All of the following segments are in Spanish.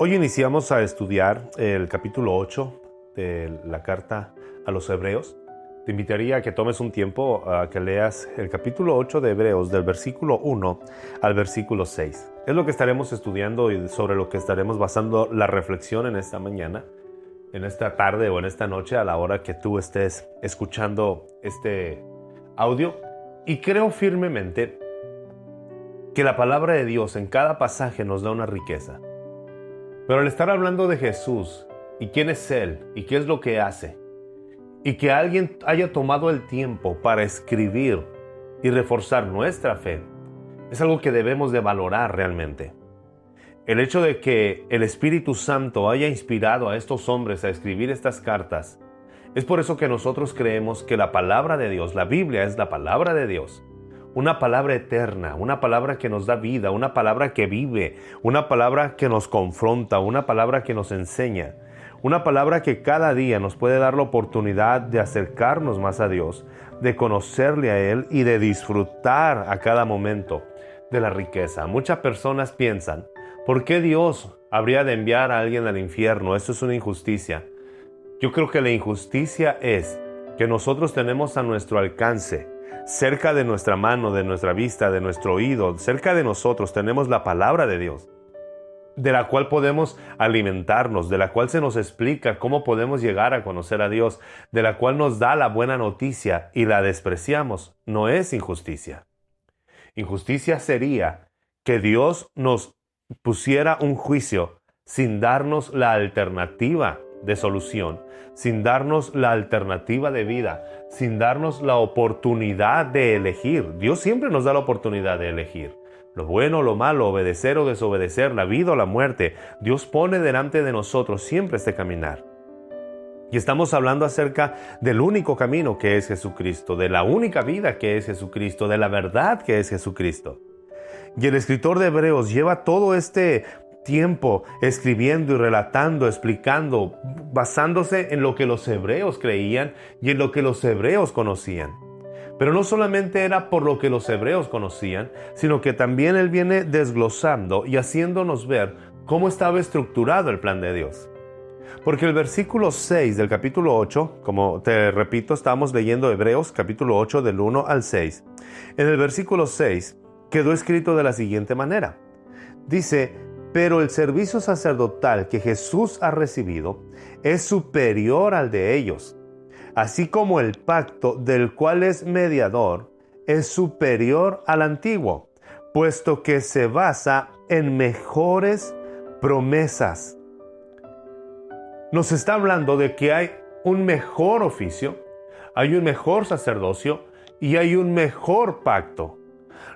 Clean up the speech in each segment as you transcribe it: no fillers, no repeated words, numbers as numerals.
Hoy iniciamos a estudiar el capítulo 8 de la carta a los Hebreos. Te invitaría a que tomes un tiempo a que leas el capítulo 8 de Hebreos del versículo 1 al versículo 6. Es lo que estaremos estudiando y sobre lo que estaremos basando la reflexión en esta mañana, en esta tarde o en esta noche a la hora que tú estés escuchando este audio. Y creo firmemente que la palabra de Dios en cada pasaje nos da una riqueza. Pero al estar hablando de Jesús y quién es Él y qué es lo que hace, y que alguien haya tomado el tiempo para escribir y reforzar nuestra fe, es algo que debemos de valorar realmente. El hecho de que el Espíritu Santo haya inspirado a estos hombres a escribir estas cartas, es por eso que nosotros creemos que la palabra de Dios, la Biblia es la palabra de Dios, una palabra eterna, una palabra que nos da vida, una palabra que vive, una palabra que nos confronta, una palabra que nos enseña, una palabra que cada día nos puede dar la oportunidad de acercarnos más a Dios, de conocerle a Él y de disfrutar a cada momento de la riqueza. Muchas personas piensan, ¿por qué Dios habría de enviar a alguien al infierno? Eso es una injusticia. Yo creo que la injusticia es que nosotros tenemos a nuestro alcance, cerca de nuestra mano, de nuestra vista, de nuestro oído, cerca de nosotros tenemos la palabra de Dios, de la cual podemos alimentarnos, de la cual se nos explica cómo podemos llegar a conocer a Dios, de la cual nos da la buena noticia y la despreciamos. No es injusticia. Injusticia sería que Dios nos pusiera un juicio sin darnos la alternativa de solución, sin darnos la alternativa de vida, sin darnos la oportunidad de elegir. Dios siempre nos da la oportunidad de elegir. Lo bueno o lo malo, obedecer o desobedecer, la vida o la muerte. Dios pone delante de nosotros siempre este caminar. Y estamos hablando acerca del único camino que es Jesucristo, de la única vida que es Jesucristo, de la verdad que es Jesucristo. Y el escritor de Hebreos lleva todo este tiempo escribiendo y relatando, explicando, basándose en lo que los hebreos creían y en lo que los hebreos conocían. Pero no solamente era por lo que los hebreos conocían, sino que también él viene desglosando y haciéndonos ver cómo estaba estructurado el plan de Dios. Porque el versículo 6 del capítulo 8, como te repito, estamos leyendo Hebreos capítulo 8 del 1 al 6. En el versículo 6 quedó escrito de la siguiente manera. Dice: pero el servicio sacerdotal que Jesús ha recibido es superior al de ellos, así como el pacto del cual es mediador es superior al antiguo, puesto que se basa en mejores promesas. Nos está hablando de que hay un mejor oficio, hay un mejor sacerdocio y hay un mejor pacto.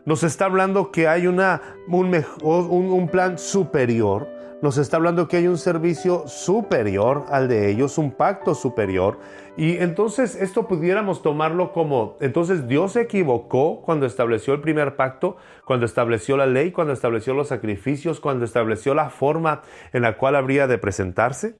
Nos está hablando que hay un plan superior. Nos está hablando que hay un servicio superior al de ellos, un pacto superior. Y entonces esto pudiéramos tomarlo como, entonces Dios se equivocó cuando estableció el primer pacto, cuando estableció la ley, cuando estableció los sacrificios, cuando estableció la forma en la cual habría de presentarse.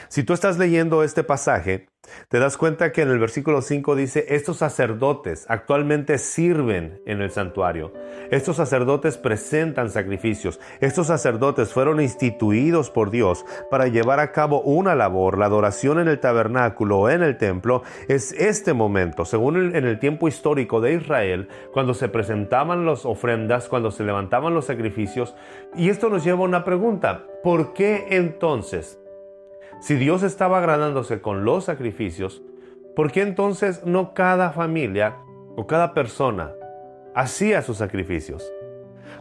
Si tú estás leyendo este pasaje, te das cuenta que en el versículo 5 dice: estos sacerdotes actualmente sirven en el santuario. Estos sacerdotes presentan sacrificios. Estos sacerdotes fueron instituidos por Dios para llevar a cabo una labor. La adoración en el tabernáculo o en el templo es este momento, según en el tiempo histórico de Israel, cuando se presentaban las ofrendas, cuando se levantaban los sacrificios. Y esto nos lleva a una pregunta: ¿por qué entonces, si Dios estaba agradándose con los sacrificios, por qué entonces no cada familia o cada persona hacía sus sacrificios?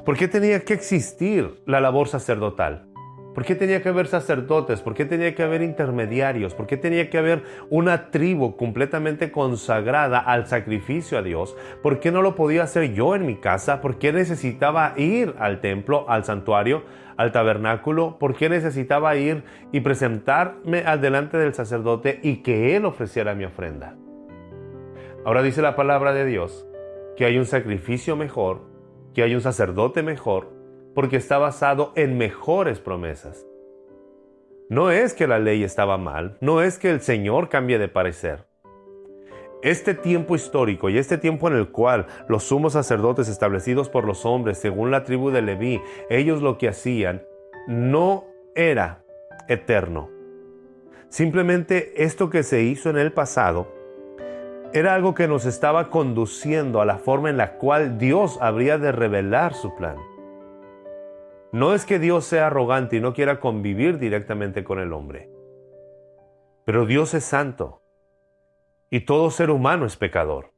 ¿Por qué tenía que existir la labor sacerdotal? ¿Por qué tenía que haber sacerdotes? ¿Por qué tenía que haber intermediarios? ¿Por qué tenía que haber una tribu completamente consagrada al sacrificio a Dios? ¿Por qué no lo podía hacer yo en mi casa? ¿Por qué necesitaba ir al templo, al santuario, al tabernáculo? ¿Por qué necesitaba ir y presentarme delante del sacerdote y que él ofreciera mi ofrenda? Ahora dice la palabra de Dios que hay un sacrificio mejor, que hay un sacerdote mejor, porque está basado en mejores promesas. No es que la ley estaba mal, no es que el Señor cambie de parecer. Este tiempo histórico y este tiempo en el cual los sumos sacerdotes establecidos por los hombres según la tribu de Leví, ellos lo que hacían no era eterno. Simplemente esto que se hizo en el pasado era algo que nos estaba conduciendo a la forma en la cual Dios habría de revelar su plan. No es que Dios sea arrogante y no quiera convivir directamente con el hombre, pero Dios es santo y todo ser humano es pecador.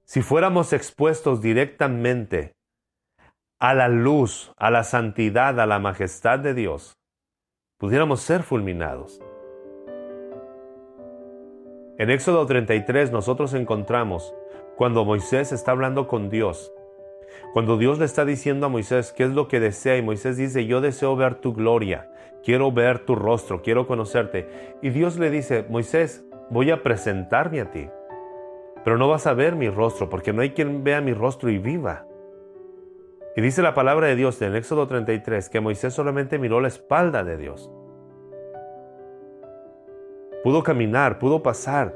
Si fuéramos expuestos directamente a la luz, a la santidad, a la majestad de Dios, pudiéramos ser fulminados. En Éxodo 33 nosotros encontramos cuando Moisés está hablando con Dios, cuando Dios le está diciendo a Moisés qué es lo que desea, y Moisés dice: yo deseo ver tu gloria, quiero ver tu rostro, quiero conocerte. Y Dios le dice: Moisés, voy a presentarme a ti, pero no vas a ver mi rostro, porque no hay quien vea mi rostro y viva. Y dice la palabra de Dios en Éxodo 33 que Moisés solamente miró la espalda de Dios. Pudo caminar, pudo pasar.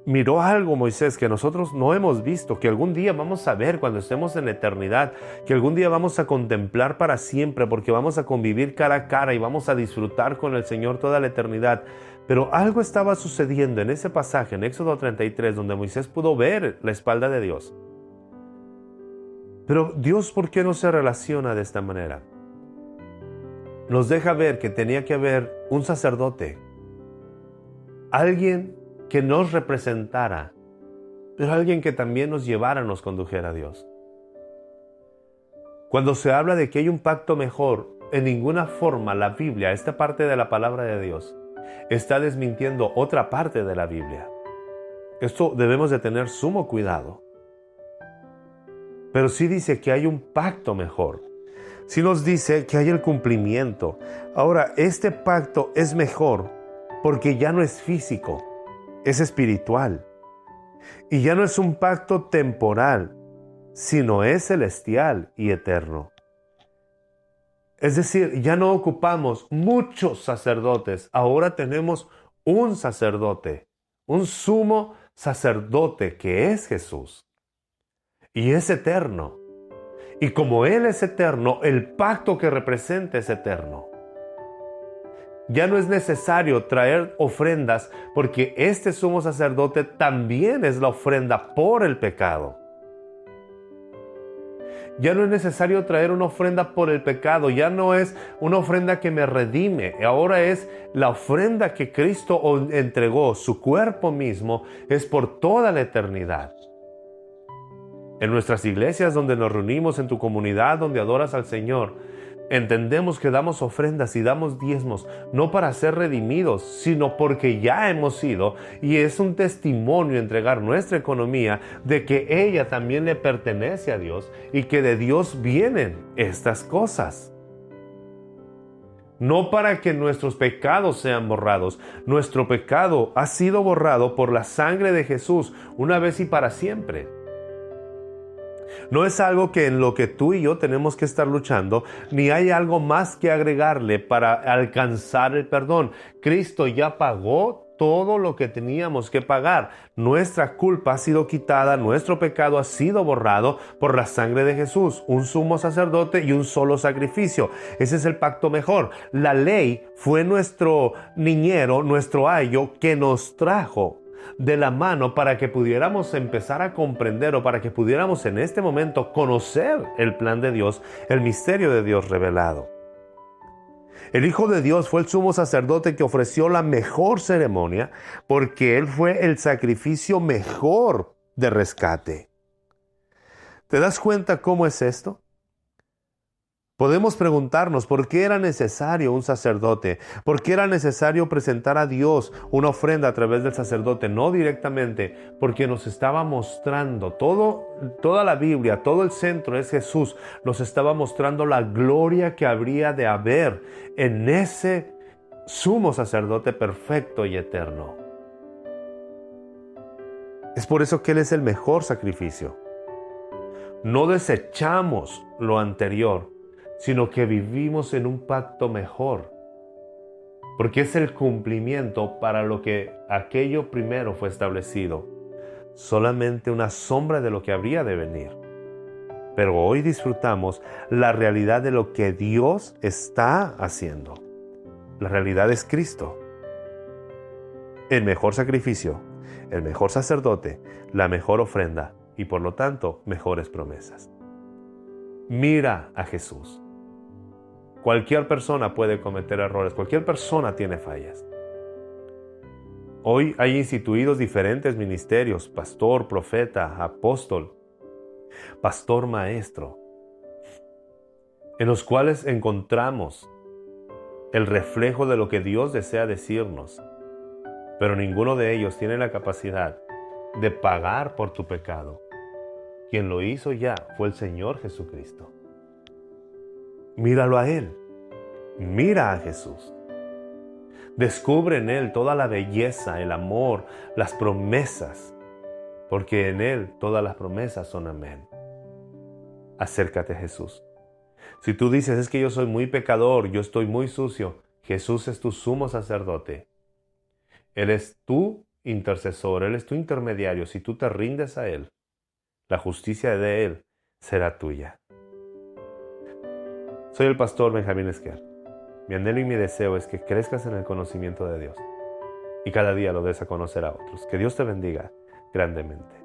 Miró algo Moisés que nosotros no hemos visto, que algún día vamos a ver cuando estemos en la eternidad, que algún día vamos a contemplar para siempre, porque vamos a convivir cara a cara y vamos a disfrutar con el Señor toda la eternidad. Pero algo estaba sucediendo en ese pasaje, en Éxodo 33, donde Moisés pudo ver la espalda de Dios. Pero Dios, ¿por qué no se relaciona de esta manera? Nos deja ver que tenía que haber un sacerdote, alguien que nos representara, pero alguien que también nos llevara, nos condujera a Dios. Cuando se habla de que hay un pacto mejor, en ninguna forma la Biblia, esta parte de la palabra de Dios, está desmintiendo otra parte de la Biblia. Esto debemos de tener sumo cuidado. Pero sí dice que hay un pacto mejor. Sí nos dice que hay el cumplimiento. Ahora, este pacto es mejor porque ya no es físico, es espiritual. Y ya no es un pacto temporal, sino es celestial y eterno. Es decir, ya no ocupamos muchos sacerdotes, ahora tenemos un sacerdote, un sumo sacerdote que es Jesús. Y es eterno. Y como Él es eterno, el pacto que representa es eterno. Ya no es necesario traer ofrendas porque este sumo sacerdote también es la ofrenda por el pecado. Ya no es necesario traer una ofrenda por el pecado, ya no es una ofrenda que me redime, ahora es la ofrenda que Cristo entregó, su cuerpo mismo, es por toda la eternidad. En nuestras iglesias donde nos reunimos, en tu comunidad donde adoras al Señor, entendemos que damos ofrendas y damos diezmos no para ser redimidos, sino porque ya hemos sido, y es un testimonio entregar nuestra economía de que ella también le pertenece a Dios y que de Dios vienen estas cosas. No para que nuestros pecados sean borrados. Nuestro pecado ha sido borrado por la sangre de Jesús una vez y para siempre. No es algo que en lo que tú y yo tenemos que estar luchando, ni hay algo más que agregarle para alcanzar el perdón. Cristo ya pagó todo lo que teníamos que pagar. Nuestra culpa ha sido quitada, nuestro pecado ha sido borrado por la sangre de Jesús, un sumo sacerdote y un solo sacrificio. Ese es el pacto mejor. La ley fue nuestro niñero, nuestro ayo que nos trajo de la mano para que pudiéramos empezar a comprender, o para que pudiéramos en este momento conocer el plan de Dios, el misterio de Dios revelado. El Hijo de Dios fue el sumo sacerdote que ofreció la mejor ceremonia porque Él fue el sacrificio mejor de rescate. ¿Te das cuenta cómo es esto? Podemos preguntarnos por qué era necesario un sacerdote, por qué era necesario presentar a Dios una ofrenda a través del sacerdote, no directamente, porque nos estaba mostrando toda la Biblia, todo el centro es Jesús, nos estaba mostrando la gloria que habría de haber en ese sumo sacerdote perfecto y eterno. Es por eso que Él es el mejor sacrificio. No desechamos lo anterior, sino que vivimos en un pacto mejor, porque es el cumplimiento para lo que aquello primero fue establecido, solamente una sombra de lo que habría de venir. pero hoy disfrutamos la realidad de lo que Dios está haciendo. La realidad es Cristo, el mejor sacrificio, el mejor sacerdote, la mejor ofrenda y por lo tanto mejores promesas. Mira a Jesús. Cualquier persona puede cometer errores, cualquier persona tiene fallas. Hoy hay instituidos diferentes ministerios: pastor, profeta, apóstol, pastor maestro, en los cuales encontramos el reflejo de lo que Dios desea decirnos, pero ninguno de ellos tiene la capacidad de pagar por tu pecado. Quien lo hizo ya fue el Señor Jesucristo. Míralo a Él, mira a Jesús. Descubre en Él toda la belleza, el amor, las promesas, porque en Él todas las promesas son amén. Acércate a Jesús. Si tú dices, es que yo soy muy pecador, yo estoy muy sucio, Jesús es tu sumo sacerdote. Él es tu intercesor, Él es tu intermediario. Si tú te rindes a Él, la justicia de Él será tuya. Soy el pastor Benjamín Esquer. Mi anhelo y mi deseo es que crezcas en el conocimiento de Dios y cada día lo des a conocer a otros. Que Dios te bendiga grandemente.